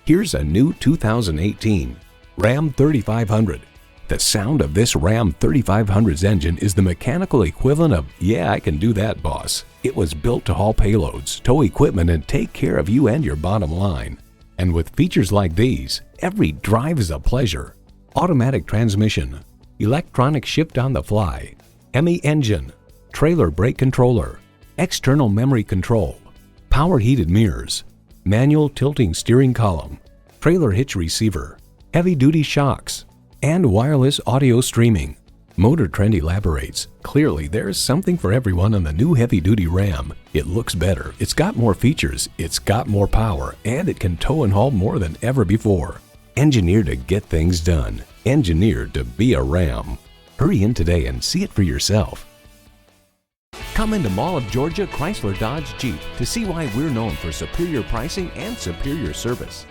Here's a new 2018 Ram 3500. The sound of this Ram 3500's engine is the mechanical equivalent of, "Yeah, I can do that, boss." It was built to haul payloads, tow equipment, and take care of you and your bottom line. And with features like these, every drive is a pleasure. Automatic transmission, electronic shift on the fly, ME engine, trailer brake controller, external memory control, power heated mirrors, manual tilting steering column, trailer hitch receiver, heavy duty shocks, and wireless audio streaming. Motor Trend elaborates, "Clearly there's something for everyone on the new heavy-duty Ram. It looks better, it's got more features, it's got more power, and it can tow and haul more than ever before." Engineered to get things done. Engineered to be a Ram. Hurry in today and see it for yourself. Come into Mall of Georgia Chrysler Dodge Jeep to see why we're known for superior pricing and superior service.